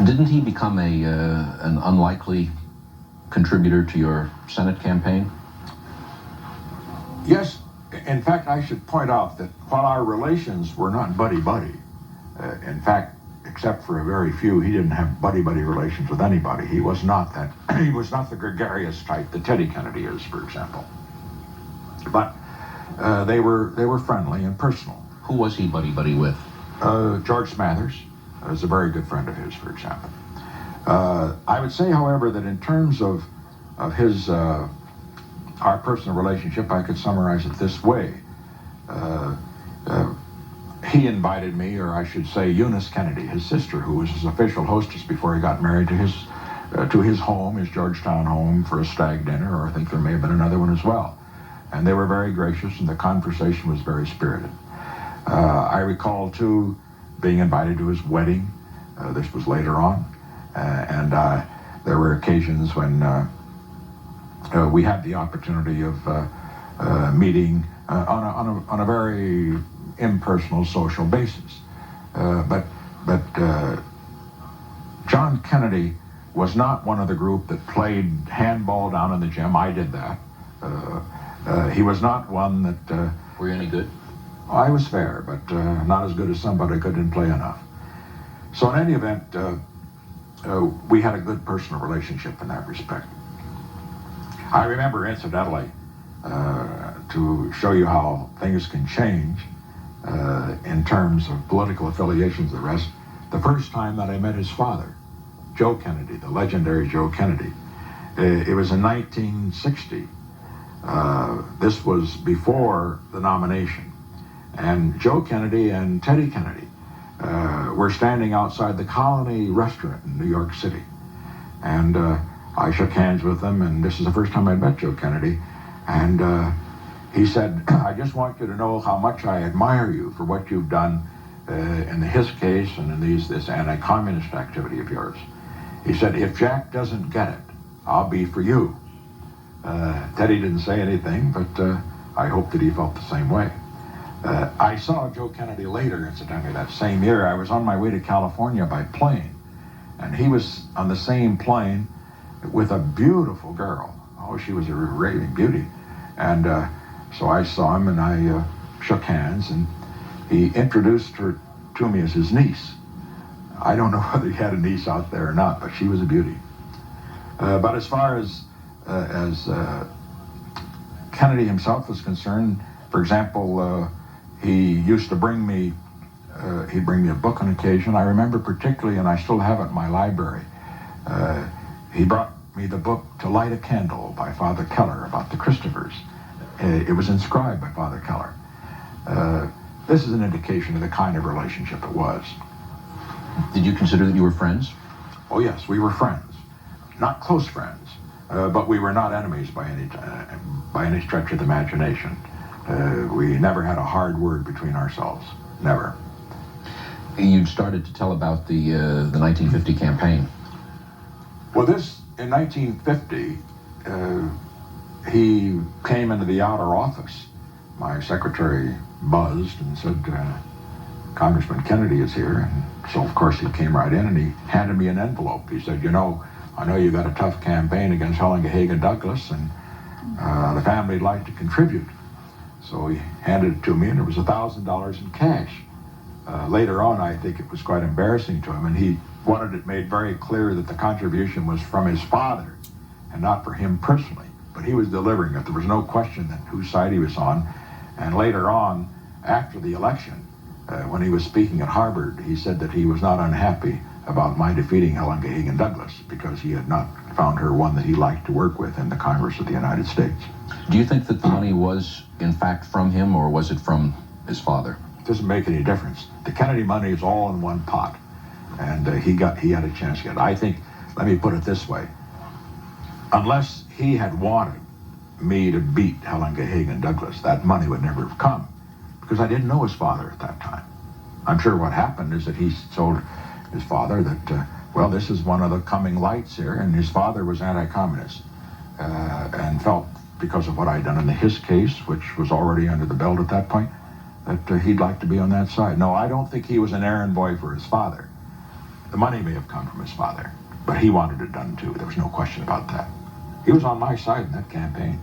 Didn't he become an unlikely contributor to your Senate campaign? Yes. In fact, I should point out that while our relations were not buddy-buddy, in fact, except for a very few, he didn't have buddy-buddy relations with anybody. He was not that. He was not the gregarious type that Teddy Kennedy is, for example. But they were friendly and personal. Who was he buddy-buddy with? George Smathers is a very good friend of his, for example. I would say, however, that in terms of his our personal relationship, I could summarize it this way. He invited me, or I should say Eunice Kennedy, his sister, who was his official hostess before he got married, to his home, his Georgetown home, for a stag dinner, or I think there may have been another one as well. And they were very gracious, and the conversation was very spirited. I recall, too, being invited to his wedding. This was later on. And there were occasions when we had the opportunity of meeting on a very impersonal social basis. But John Kennedy was not one of the group that played handball down in the gym. I did that. He was not one that... Were you any good? I was fair, but not as good as somebody who couldn't play enough. So in any event, we had a good personal relationship in that respect. I remember, incidentally, to show you how things can change in terms of political affiliations and the rest, the first time that I met his father, Joe Kennedy, the legendary Joe Kennedy. It was in 1960. This was before the nomination. And Joe Kennedy and Teddy Kennedy were standing outside the Colony restaurant in New York City. And I shook hands with them, and this is the first time I met Joe Kennedy. And he said, I just want you to know how much I admire you for what you've done in his case and in this anti-communist activity of yours. He said, if Jack doesn't get it, I'll be for you. Teddy didn't say anything, but I hope that he felt the same way. I saw Joe Kennedy later, incidentally, that same year. I was on my way to California by plane, and he was on the same plane with a beautiful girl. Oh, she was a raving beauty. And so I saw him, and I shook hands, and he introduced her to me as his niece. I don't know whether he had a niece out there or not, but she was a beauty. But as far as Kennedy himself was concerned, for example, he used to bring me, he'd bring me a book on occasion. I remember particularly, and I still have it in my library, he brought me the book To Light a Candle by Father Keller about the Christophers. It was inscribed by Father Keller. This is an indication of the kind of relationship it was. Did you consider that you were friends? Oh yes, we were friends. Not close friends, but we were not enemies by any stretch of the imagination. We never had a hard word between ourselves. Never. You'd started to tell about the 1950 campaign. Well, in 1950, he came into the outer office. My secretary buzzed and said, Congressman Kennedy is here. And so, of course, he came right in and he handed me an envelope. He said, I know you've got a tough campaign against Hagen Douglas, and the family'd like to contribute. So he handed it to me, and it was $1,000 in cash. Later on, I think it was quite embarrassing to him, and he wanted it made very clear that the contribution was from his father and not for him personally. But he was delivering it. There was no question that whose side he was on. And later on, after the election, when he was speaking at Harvard, he said that he was not unhappy about my defeating Hagen Douglas because he had not found her one that he liked to work with in the Congress of the United States. Do you think that the money was, in fact, from him, or was it from his father? It doesn't make any difference. The Kennedy money is all in one pot, and he had a chance to get it. I think, let me put it this way, unless he had wanted me to beat Hagen Douglas, that money would never have come, because I didn't know his father at that time. I'm sure what happened is that he told his father that, well, this is one of the coming lights here, and his father was anti-communist, and felt, because of what I'd done in his case, which was already under the belt at that point, that he'd like to be on that side. No, I don't think he was an errand boy for his father. The money may have come from his father, but he wanted it done too. There was no question about that. He was on my side in that campaign.